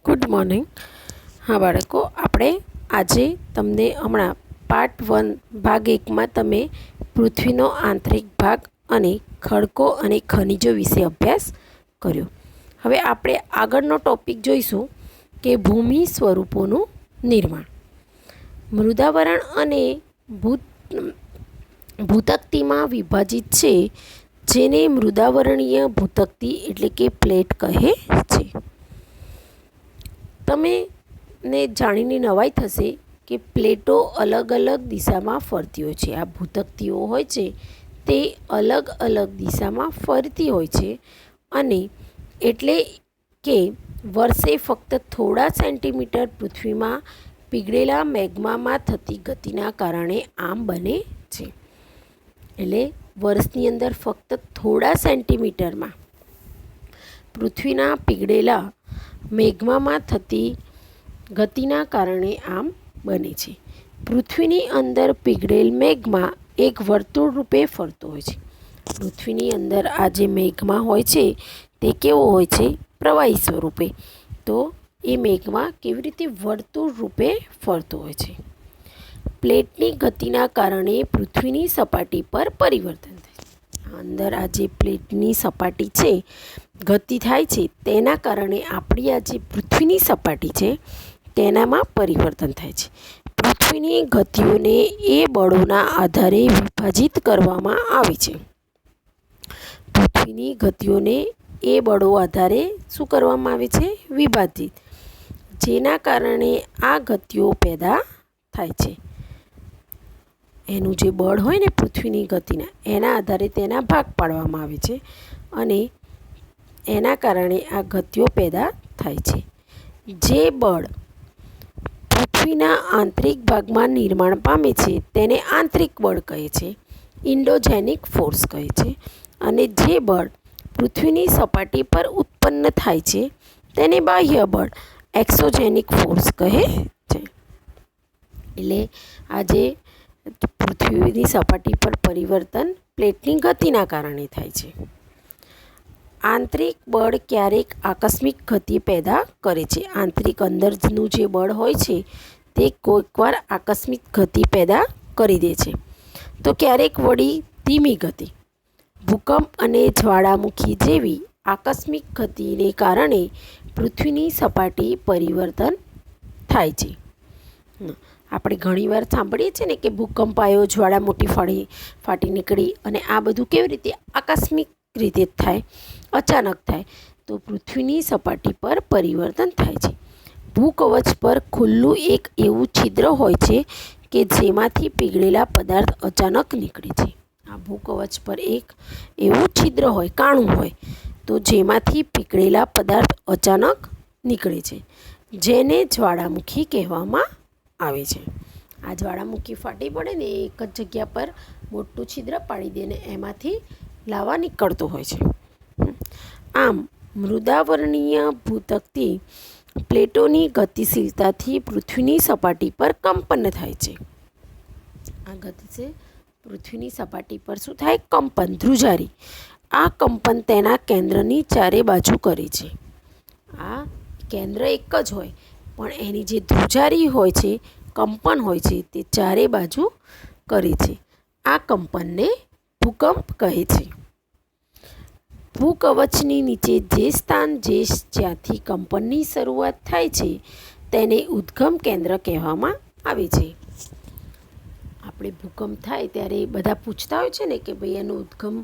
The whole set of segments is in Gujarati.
Good morning. હા બાળકો, આપણે આજે તમને હમણાં પાર્ટ 1 ભાગ 1માં તમે પૃથ્વીનો આંતરિક ભાગ અને ખડકો અને ખનિજો વિશે અભ્યાસ કર્યો. હવે આપણે આગળનો ટૉપિક જોઈશું કે ભૂમિ સ્વરૂપોનું નિર્માણ. મૃદાવરણ અને ભૂતકતીમાં વિભાજિત છે, જેને મૃદાવરણીય ભૂતકતી એટલે કે પ્લેટ કહે છે. તમે જાણીને નવાઈ થશે કે પ્લેટો અલગ અલગ દિશામાં ફરતી હોય છે. આ ભૂતકતીઓ હોય છે તે અલગ અલગ દિશામાં ફરતી હોય છે, અને એટલે કે વર્ષે ફક્ત થોડા સેન્ટીમીટર પૃથ્વીમાં પીગળેલા મેગ્મામાં થતી ગતિના કારણે આમ બને છે. એટલે વર્ષની અંદર ફક્ત થોડા સેન્ટીમીટરમાં પૃથ્વીના પીગળેલા મેગ્મામાં થતી ગતિના કારણે આમ બને છે. પૃથ્વીની અંદર પીગળેલ મેગ્મા એક વર્તુળ રૂપે ફરતો હોય છે. પૃથ્વીની અંદર આ જે મેગ્મા હોય છે તે કેવો હોય છે? પ્રવાહી સ્વરૂપે. તો એ મેગ્મા કેવી રીતે વર્તુળ રૂપે ફરતો હોય છે? પ્લેટની ગતિના કારણે પૃથ્વીની સપાટી પર પરિવર્તન થાય છે. અંદર આ જે પ્લેટની સપાટી છે, ગતિ થાય છે, તેના કારણે આપણી આ જે પૃથ્વીની સપાટી છે તેનામાં પરિવર્તન થાય છે. પૃથ્વીની ગતિઓને એ બળોના આધારે વિભાજિત કરવામાં આવે છે. પૃથ્વીની ગતિઓને એ બળો આધારે શું કરવામાં આવે છે? વિભાજિત. જેના કારણે આ ગતિઓ પેદા થાય છે. એનું જે બળ હોય ને પૃથ્વીની ગતિના, એના આધારે તેના ભાગ પાડવામાં આવે છે, અને એના કારણે આ ગતિઓ પેદા થાય છે. જે બળ પૃથ્વીના આંતરિક ભાગમાં નિર્માણ પામે છે તેને આંતરિક બળ કહે છે, ઇન્ડોજેનિક ફોર્સ કહે છે. અને જે બળ પૃથ્વીની સપાટી પર ઉત્પન્ન થાય છે તેને બાહ્ય બળ, એક્સોજેનિક ફોર્સ કહે છે. એટલે આ જે પૃથ્વીની સપાટી પર પરિવર્તન પ્લેટની ગતિના કારણે થાય છે. આંતરિક બળ ક્યારેક આકસ્મિક ગતિ પેદા કરે છે. આંતરિક અંદરનું જે બળ હોય છે તે કોઈકવાર આકસ્મિક ગતિ પેદા કરી દે છે, તો ક્યારેક વળી ધીમી ગતિ. ભૂકંપ અને જ્વાળામુખી જેવી આકસ્મિક ગતિને કારણે પૃથ્વીની સપાટી પરિવર્તન થાય છે. આપણે ઘણીવાર સાંભળીએ છીએ ને કે ભૂકંપ આવ્યો, જ્વાળામુખી ફાટી નીકળી, અને આ બધું કેવી રીતે? આકસ્મિક રીતે થાય, અચાનક થાય. તો પૃથ્વીની સપાટી પર પરિવર્તન થાય છે. ભૂકવચ પર ખુલ્લું એક એવું છિદ્ર હોય છે કે જેમાંથી પીગળેલા પદાર્થ અચાનક નીકળે છે. આ ભૂકવચ પર એક એવું છિદ્ર હોય, કાણું હોય, તો જેમાંથી પીગળેલા પદાર્થ અચાનક નીકળે છે, જેને જ્વાળામુખી કહેવામાં આવે છે. આ જ્વાળામુખી ફાટી પડે ને, એક જ જગ્યા પર મોટું છિદ્ર પાડી દે ને એમાંથી લાવા નીકળતો હોય છે. આમ મૃદાવરણીય ભૂતકતી પ્લેટોની ગતિશીલતાથી પૃથ્વીની સપાટી પર કંપન થાય છે. આ ગતિ છે પૃથ્વીની સપાટી પર શું થાય? કંપન, ધ્રુજારી. આ કંપન તેના કેન્દ્રની ચારે બાજુ કરે છે. આ કેન્દ્ર એક જ હોય, પણ એની જે ધ્રુજારી હોય છે, કંપન હોય છે, તે ચારે બાજુ કરે છે. આ કંપનને ભૂકંપ કહે છે. ભૂકવચની નીચે જે સ્થાન જ્યાંથી કંપનની શરૂઆત થાય છે તેને ઉદ્ગમ કેન્દ્ર કહેવામાં આવે છે. આપણે ભૂકંપ થાય ત્યારે બધા પૂછતા હોય છે ને કે ભાઈ એનું ઉદ્ગમ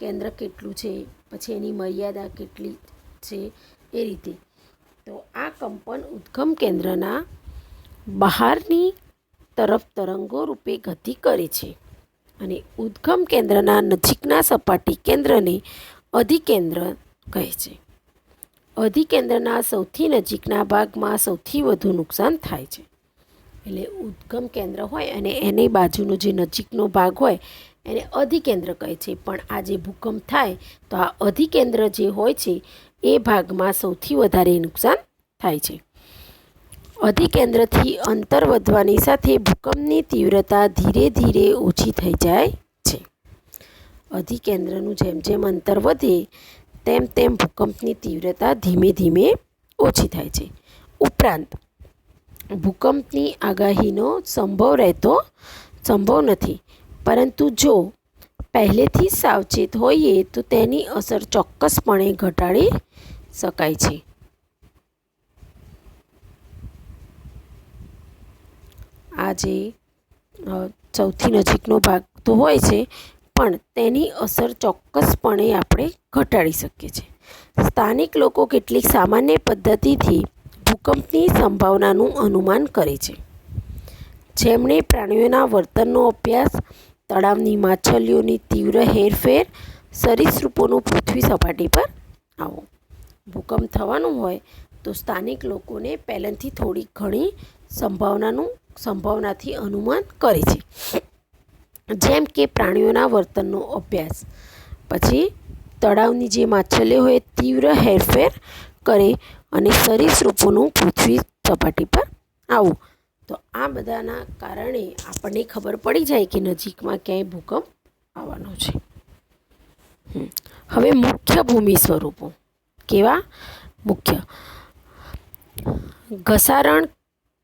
કેન્દ્ર કેટલું છે, પછી એની મર્યાદા કેટલી છે, એ રીતે. તો આ કંપન ઉદ્ગમ કેન્દ્રના બહારની તરફ તરંગો રૂપે ગતિ કરે છે, અને ઉદ્ગમ કેન્દ્રના નજીકના સપાટી કેન્દ્રને અધિકેન્દ્ર કહે છે. અધિકેન્દ્રના સૌથી નજીકના ભાગમાં સૌથી વધુ નુકસાન થાય છે. એટલે ઉદ્ગમ કેન્દ્ર હોય અને એની બાજુનો જે નજીકનો ભાગ હોય એને અધિકેન્દ્ર કહે છે. પણ આ જે ભૂકંપ થાય તો આ અધિકેન્દ્ર જે હોય છે એ ભાગમાં સૌથી વધારે નુકસાન થાય છે. અધિકેન્દ્રથી અંતર વધવાની સાથે ભૂકંપની તીવ્રતા ધીરે ધીરે ઓછી થઈ જાય છે. અધિકેન્દ્રનું જેમ જેમ અંતર વધે તેમ તેમ ભૂકંપની તીવ્રતા ધીમે ધીમે ઓછી થાય છે. ઉપરાંત ભૂકંપની આગાહીનો સંભવ નથી, પરંતુ જો પહેલેથી સાવચેત હોઈએ તો તેની અસર ચોક્કસપણે ઘટાડી શકાય છે. આ જે સૌથી નજીકનો ભાગ તો હોય છે, પણ તેની અસર ચોક્કસપણે આપણે ઘટાડી શકીએ છીએ. સ્થાનિક લોકો કેટલીક સામાન્ય પદ્ધતિથી ભૂકંપની સંભાવનાનું અનુમાન કરે છે. જેમણે પ્રાણીઓના વર્તનનો અભ્યાસ, તળાવની માછલીઓની તીવ્ર હેરફેર, સરીસૃપોનું પૃથ્વી સપાટી પર આવવું. ભૂકંપ થવાનું હોય તો સ્થાનિક લોકોને પહેલાંથી થોડી ઘણી સંભાવનાથી અનુમાન કરે છે. જેમ કે પ્રાણીઓના વર્તનનો અભ્યાસ, પછી તળાવની જે માછલીઓ હોય તીવ્ર હેરફેર કરે અને સરીસૃપોનું પૃથ્વી સપાટી પર આવવું. તો આ બધાના કારણે આપણને ખબર પડી જાય કે નજીકમાં ક્યાંય ભૂકંપ આવવાનો છે. હવે મુખ્ય ભૂમિ સ્વરૂપો. કેવા? મુખ્ય ઘસારણ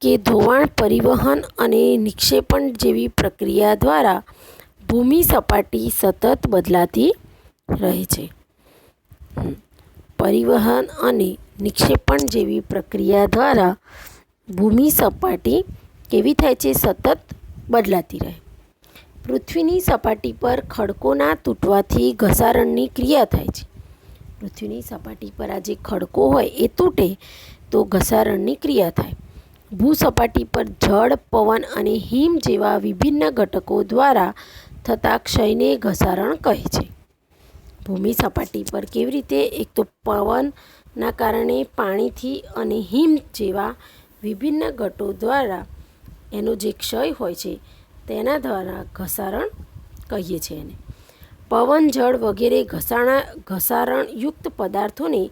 કે ધોવાણ, પરિવહન અને નિક્ષેપણ જેવી પ્રક્રિયા દ્વારા ભૂમિ સપાટી સતત બદલાતી રહે છે. પરિવહન અને નિક્ષેપણ જેવી પ્રક્રિયા દ્વારા ભૂમિ સપાટી કેવી થાય છે? સતત બદલાતી રહે. પૃથ્વીની સપાટી પર ખડકોના તૂટવાથી ઘસારણની ક્રિયા થાય છે. પૃથ્વીની સપાટી પર આ જે ખડકો હોય એ તૂટે તો ઘસારણની ક્રિયા થાય. ભૂસપાટી પર જળ, પવન અને હિમ જેવા વિભિન્ન ઘટકો દ્વારા થતા ક્ષયને ઘસારણ કહે છે. ભૂમિ સપાટી પર કેવી રીતે? એક તો પવનના કારણે, પાણીથી અને હિમ જેવા વિભિન્ન ઘટકો દ્વારા એનો જે ક્ષય હોય છે તેના દ્વારા ઘસારણ કહીએ છીએ એને. પવન, જળ વગેરે ઘસારણયુક્ત પદાર્થોને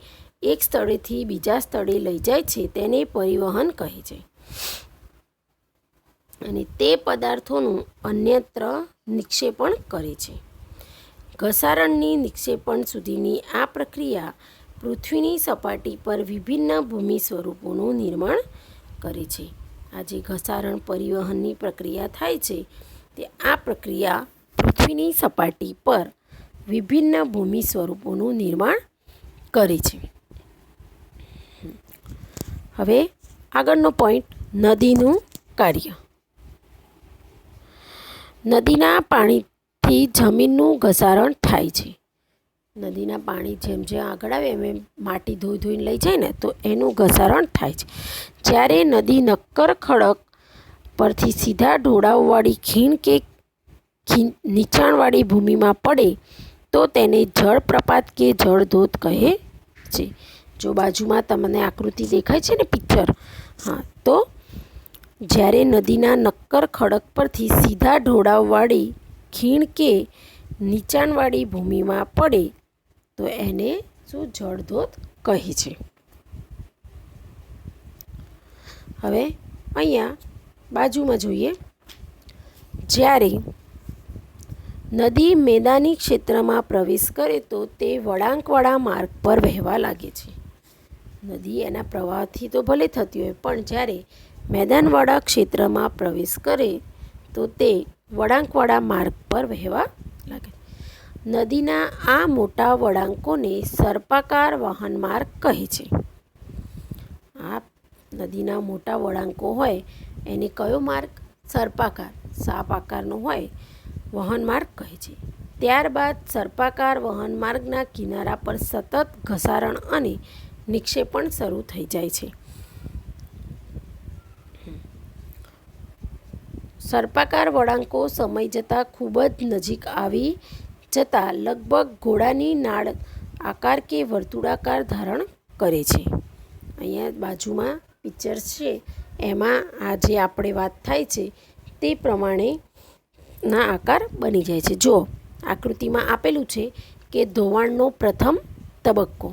એક સ્થળેથી બીજા સ્થળે લઈ જાય છે તેને પરિવહન કહે છે. અને તે પદાર્થોનું અન્યત્ર નિક્ષેપણ કરે છે. ઘસારણની નિક્ષેપણ સુધીની આ પ્રક્રિયા પૃથ્વીની સપાટી પર વિભિન્ન ભૂમિ સ્વરૂપોનું નિર્માણ કરે છે. આ જે ઘસારણ પરિવહનની પ્રક્રિયા થાય છે તે આ પ્રક્રિયા પૃથ્વીની સપાટી પર વિભિન્ન ભૂમિ સ્વરૂપોનું નિર્માણ કરે છે. હવે આગળનો પોઈન્ટ, નદીનું કાર્ય. નદીના પાણીથી જમીનનું ઘસારણ થાય છે. નદીના પાણી જેમ જેમ આગળ આવે એમ માટી ધોઈને લઈ જાય ને તો એનું ઘસારણ થાય છે. જ્યારે નદી નક્કર ખડક પરથી સીધા ઢોળાવવાળી ખીણ કે નીચાણવાળી ભૂમિમાં પડે તો તેને જળપ્રપાત કે જળધોધ કહે છે. જો બાજુમાં તમને આકૃતિ દેખાય છે ને, પિક્ચર, હા, તો જ્યારે નદીના નક્કર ખડક પરથી સીધા ઢોળાવવાળી ખીણ કે નીચાણવાળી ભૂમિમાં પડે તો એને શું? જળધોધ કહે છે. હવે અહીંયા બાજુમાં જોઈએ, જ્યારે નદી મેદાની ક્ષેત્રમાં પ્રવેશ કરે તો તે વળાંકવાળા માર્ગ પર વહેવા લાગે છે. નદી એના પ્રવાહથી તો ભલે થતી હોય, પણ જ્યારે મેદાનવાળા ક્ષેત્રમાં પ્રવેશ કરે તો તે વળાંકવાળા માર્ગ પર વહેવા લાગે. નદીના આ મોટા વળાંકોને સર્પાકાર વહન માર્ગ કહે છે. આ નદીના મોટા વળાંકો હોય એને કયો માર્ગ? સર્પાકાર, સાપ આકારનો હોય, વહન માર્ગ કહે છે. ત્યારબાદ સર્પાકાર વહન માર્ગના કિનારા પર સતત ઘસારણ અને નિક્ષેપણ શરૂ થઈ જાય છે. સર્પાકાર વળાંકો સમય જતાં ખૂબ જ નજીક આવી જતાં લગભગ ઘોડાની નાળ આકાર કે વર્તુળાકાર ધારણ કરે છે. અહીંયા બાજુમાં પિક્ચર છે એમાં આ જે આપણે વાત થાય છે તે પ્રમાણેના આકાર બની જાય છે. જો આકૃતિમાં આપેલું છે કે ધોવાણનો પ્રથમ તબક્કો,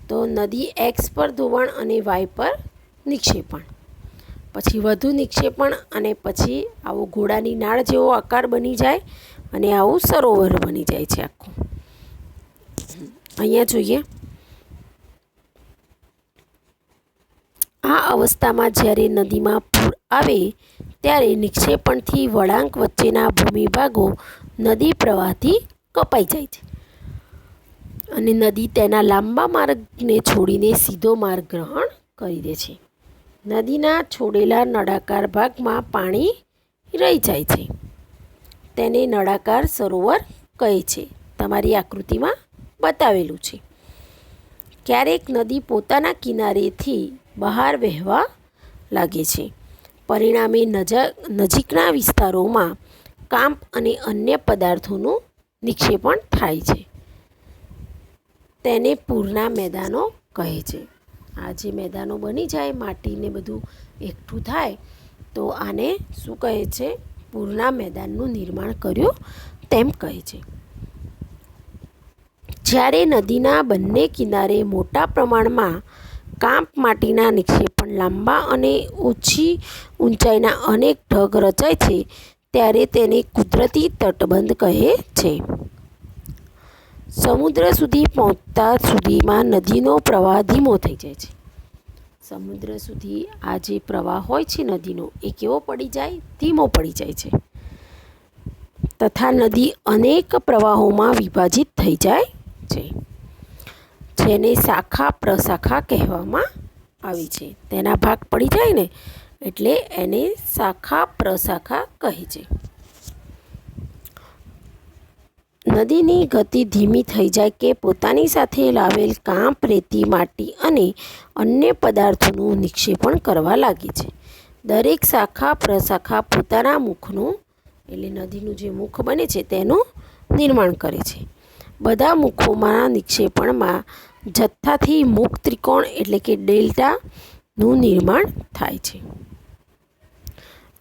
તો નદી એક્સ પર ધોવાણ અને વાય પર નિક્ષેપણ, પછી વધુ નિક્ષેપણ અને પછી આવો ઘોડાની નાળ જેવો આકાર બની જાય અને આવું સરોવર બની જાય છે આખું. અહીંયા જોઈએ, આ અવસ્થામાં જ્યારે નદીમાં પૂર આવે ત્યારે નિક્ષેપણથી વળાંક વચ્ચેના ભૂમિભાગો નદી પ્રવાહથી કપાઈ જાય છે અને નદી તેના લાંબા માર્ગને છોડીને સીધો માર્ગ ગ્રહણ કરી દે છે. નદીના છોડેલા નળાકાર ભાગમાં પાણી રહી જાય છે. તેને નળાકાર સરોવર કહે છે. તમારી આકૃતિમાં બતાવેલું છે. ક્યારેક નદી પોતાના કિનારેથી બહાર વહેવા લાગે છે. પરિણામે નજીકના વિસ્તારોમાં કાંપ અને અન્ય પદાર્થોનું નિક્ષેપણ થાય છે. તેને પૂરના મેદાનો કહે છે. આ જે મેદાનો બની જાય, માટીને બધું એકઠું થાય, તો આને શું કહે છે? પૂરના મેદાનનું નિર્માણ કર્યું તેમ કહે છે. જ્યારે નદીના બંને કિનારે મોટા પ્રમાણમાં કાંપ માટીના નિક્ષેપણ લાંબા અને ઓછી ઊંચાઈના અનેક ઢગ રચાય છે ત્યારે તેને કુદરતી તટબંધ કહે છે. સમુદ્ર સુધી પહોંચતા સુધીમાં નદીનો પ્રવાહ ધીમો થઈ જાય છે. સમુદ્ર સુધી આ જે પ્રવાહ હોય છે નદીનો, એ કેવો પડી જાય? ધીમો પડી જાય છે. તથા નદી અનેક પ્રવાહોમાં વિભાજિત થઈ જાય છે, જેને શાખા પ્રશાખા કહેવામાં આવી છે. તેના ભાગ પડી જાય ને એટલે એને શાખા પ્રશાખા કહે છે. નદીની ગતિ ધીમી થઈ જાય કે પોતાની સાથે લાવેલ કાંપ, રેતી, માટી અને અન્ય પદાર્થોનું નિક્ષેપણ કરવા લાગે છે. દરેક શાખા પ્રશાખા પોતાના મુખનું, એટલે નદીનું જે મુખ બને છે તેનું નિર્માણ કરે છે. બધા મુખોમાં નિક્ષેપણમાં જથ્થાથી મુખ ત્રિકોણ એટલે કે ડેલ્ટાનું નિર્માણ થાય છે.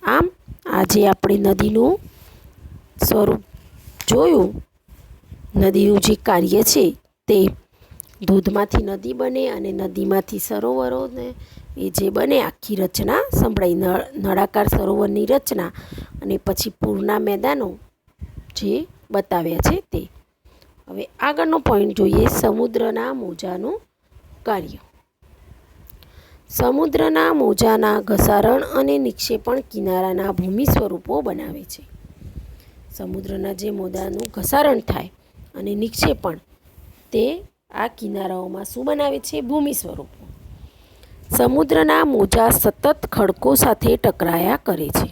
આમ આજે આપણે નદીનું સ્વરૂપ જોયું. નદીનું જે કાર્ય છે તે ધોધમાંથી નદી બને અને નદીમાંથી સરોવરોને એ જે બને આખી રચના સંભળાઈ, નળાકાર સરોવરની રચના અને પછી પૂરના મેદાનો જે બતાવ્યા છે તે. હવે આગળનો પોઈન્ટ જોઈએ, સમુદ્રના મોજાનું કાર્ય. સમુદ્રના મોજાના ઘસારણ અને નિક્ષેપણ કિનારાના ભૂમિ સ્વરૂપો બનાવે છે. સમુદ્રના જે મોજાનું ઘસારણ થાય અને નિક્ષેપણ, તે આ કિનારાઓમાં શું બનાવે છે? ભૂમિ સ્વરૂપો. સમુદ્રના મોજા સતત ખડકો સાથે ટકરાયા કરે છે.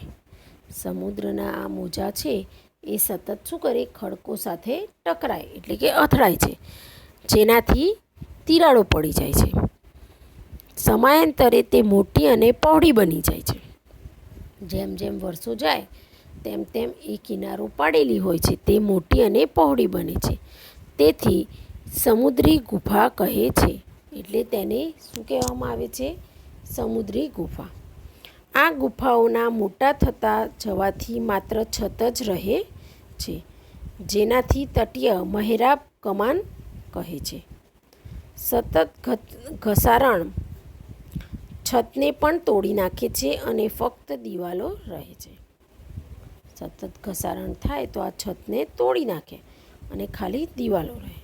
સમુદ્રના આ મોજા છે એ સતત શું કરે? ખડકો સાથે ટકરાય એટલે કે અથડાય છે, જેનાથી તિરાડો પડી જાય છે. સમયાંતરે તે મોટી અને પહોળી બની જાય છે. જેમ જેમ વર્ષો જાય તેમ તેમ એ કિનારો પાડેલી હોય છે તે મોટી અને પહોળી બને છે. તેથી સમુદ્રી ગુફા કહે છે. એટલે તેને શું કહેવામાં આવે છે? સમુદ્રી ગુફા. આ ગુફાઓના મોટા થતા જવાથી માત્ર છત જ રહે છે, જેનાથી તટીય મહેરાબ કમાન કહે છે. સતત ઘસારણ છતને પણ તોડી નાખે છે અને ફક્ત દિવાલો રહે છે. સતત ઘસારણ થાય તો આ છતને તોડી નાખે અને ખાલી દિવાલો રહે.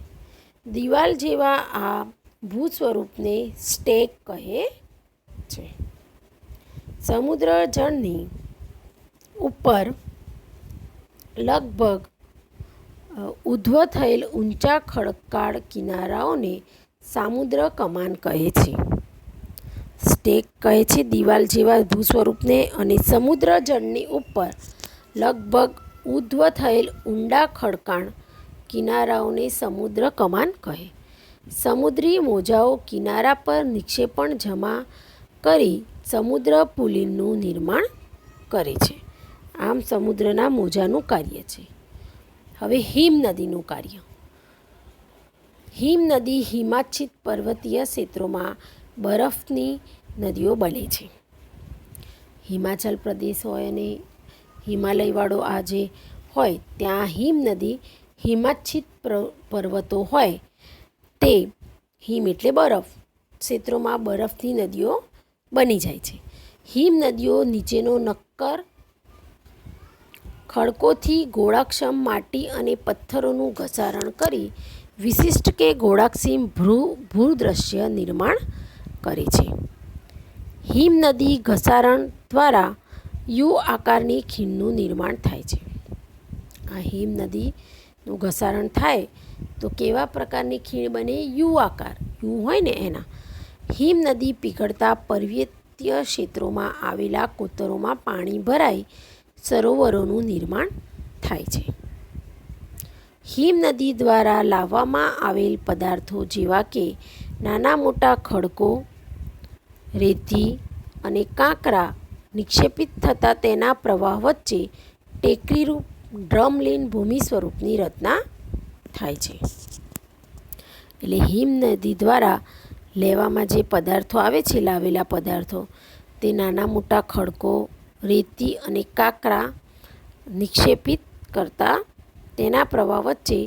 દિવાલ જેવા આ ભૂ સ્વરૂપને સ્ટેક કહે છે. સમુદ્ર જળની ઉપર લગભગ ઉધ્વ થયેલ ઊંચા ખડકાળ કિનારાઓને સામુદ્ર કમાન કહે છે. સ્ટેક કહે છે દિવાલ જેવા ભૂ સ્વરૂપને, અને સમુદ્ર જળની ઉપર લગભગ ઉધ્વ થયેલ ઊંડા ખડકાળ કિનારાઓને સમુદ્ર કમાન કહે. સમુદ્રી મોજાઓ કિનારા પર નિક્ષેપણ જમા કરી સમુદ્ર પુલિનનું નિર્માણ કરે છે. આમ સમુદ્રના મોજાનું કાર્ય છે. હવે હિમ નદીનું કાર્ય. હિમ નદી હિમાચ્છિત પર્વતીય ક્ષેત્રોમાં બરફની નદીઓ બને છે. હિમાચલ પ્રદેશ હોય અને હિમાલયવાળો આ જે હોય ત્યાં હિમ નદી, હિમાચ્છિત પર્વતો હોય તે, હિમ એટલે બરફ, ક્ષેત્રોમાં બરફની નદીઓ બની જાય છે. હિમ નદીઓ નીચેનો નક્કર ખડકોથી ગોળાક્ષમ માટી અને પથ્થરોનું ઘસારણ કરી વિશિષ્ટ કે ગોળાક્ષી ભૂદૃશ્ય નિર્માણ કરે છે. હિમનદી ઘસારણ દ્વારા યુ આકારની ખીણનું નિર્માણ થાય છે. આ હિમનદીનું ઘસારણ થાય તો કેવા પ્રકારની ખીણ બને? યુ આકાર. યુ હોય ને એના. હિમનદી પીગળતા પર્વતીય ક્ષેત્રોમાં આવેલા કોતરોમાં પાણી ભરાઈ સરોવરોનું નિર્માણ થાય છે. હિમનદી દ્વારા લાવવામાં આવેલ પદાર્થો જેવા કે નાના મોટા ખડકો, રેતી અને કાંકરા નિક્ષેપિત થતાં તેના પ્રવાહ વચ્ચે ટેકરીરૂપ ડ્રમલીન ભૂમિ સ્વરૂપની રચના થાય છે. એટલે હિમનદી દ્વારા લેવામાં જે પદાર્થો આવે છે, લાવેલા પદાર્થો, તે નાના મોટા ખડકો, રેતી અને કાંકરા નિક્ષેપિત કરતાં તેના પ્રવાહ વચ્ચે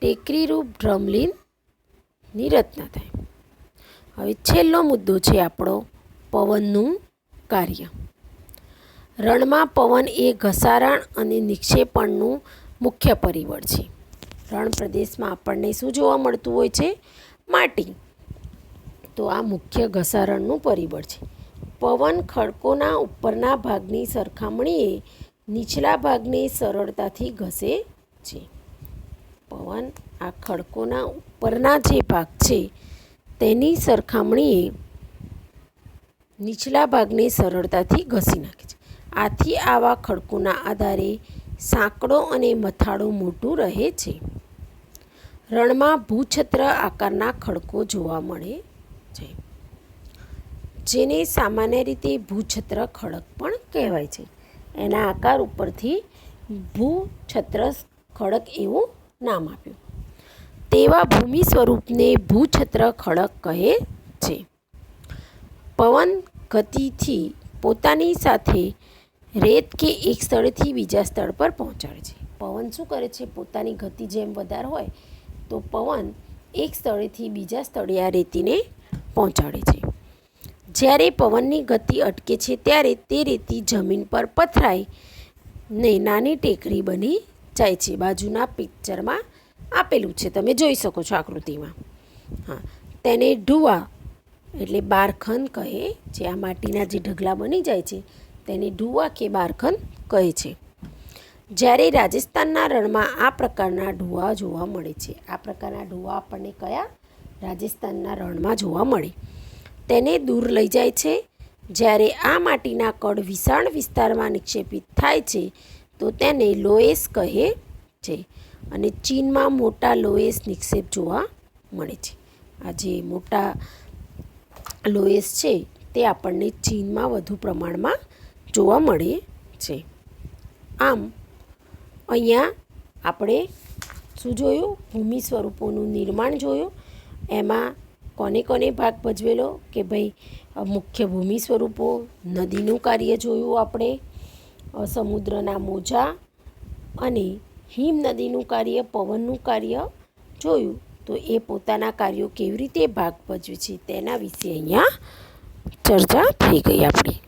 ટેકરીરૂપ ડ્રમલીનની રચના થાય. હવે છેલ્લો મુદ્દો છે આપણો પવનનું કાર્ય. રણમાં પવન એ ઘસારણ અને નિક્ષેપણનું મુખ્ય પરિબળ છે. રણ પ્રદેશમાં આપણને શું જોવા મળતું હોય છે? માટી. તો આ મુખ્ય ઘસારણનું પરિબળ છે. પવન ખડકોના ઉપરના ભાગની સરખામણીએ નીચલા ભાગને સરળતાથી ઘસે છે. પવન આ ખડકોના ઉપરના જે ભાગ છે તેની સરખામણીએ નીચલા ભાગને સરળતાથી ઘસી નાખે છે. આથી આવા ખડકોના આધારે સાંકડો અને મથાળો મોટું રહે છે. રણમાં ભૂછત્ર આકારના ખડકો જોવા મળે છે, જેને સામાન્ય રીતે ભૂછત્ર ખડક પણ કહેવાય છે. એના આકાર ઉપરથી ભૂછત્ર ખડક એવું નામ આપ્યું. તેવા ભૂમિ સ્વરૂપને ભૂછત્ર ખડક કહે છે. પવન ગતિથી પોતાની સાથે રેત કે એક સ્થળેથી બીજા સ્થળ પર પહોંચાડે છે. પવન શું કરે છે? પોતાની ગતિ જેમ વધારે હોય તો પવન એક સ્થળેથી બીજા સ્થળે આ રેતીને પહોંચાડે છે. જ્યારે પવનની ગતિ અટકે છે ત્યારે તે રેતી જમીન પર પથરાઈ ને નાની ટેકરી બની જાય છે. બાજુના પિક્ચરમાં આપેલું છે, તમે જોઈ શકો છો આકૃતિમાં. હા, તેને ઢૂવા એટલે બારખન કહે છે. આ માટીના જે ઢગલા બની જાય છે તેને ઢૂવા કે બારખન કહે છે. જ્યારે રાજસ્થાનના રણમાં આ પ્રકારના ઢૂવા જોવા મળે છે. આ પ્રકારના ઢૂવા આપણને કયા? રાજસ્થાનના રણમાં જોવા મળે. તેને દૂર લઈ જાય છે. જ્યારે આ માટીના કણ વિશાળ વિસ્તારમાં નિક્ષેપિત થાય છે તો તેને લોએસ કહે છે. અને ચીનમાં મોટા લોએસ નિક્ષેપ જોવા મળે છે. આ જે મોટા લોએસ છે તે આપણને ચીનમાં વધુ પ્રમાણમાં જોવા મળે છે. આમ અહીંયા આપણે શું જોયું? ભૂમિ સ્વરૂપોનું નિર્માણ જોયું. એમાં કોને કોને ભાગ ભજવેલો કે ભાઈ મુખ્ય ભૂમિ સ્વરૂપો, નદીનું કાર્ય જોયું આપણે, સમુદ્રના મોજા અને હિમનદીનું કાર્ય, પવનનું કાર્ય જોયું. તો એ પોતાના કાર્યો કેવી રીતે ભાગ ભજવે છે તેના વિશે અહીંયા ચર્ચા થઈ ગઈ આપણી.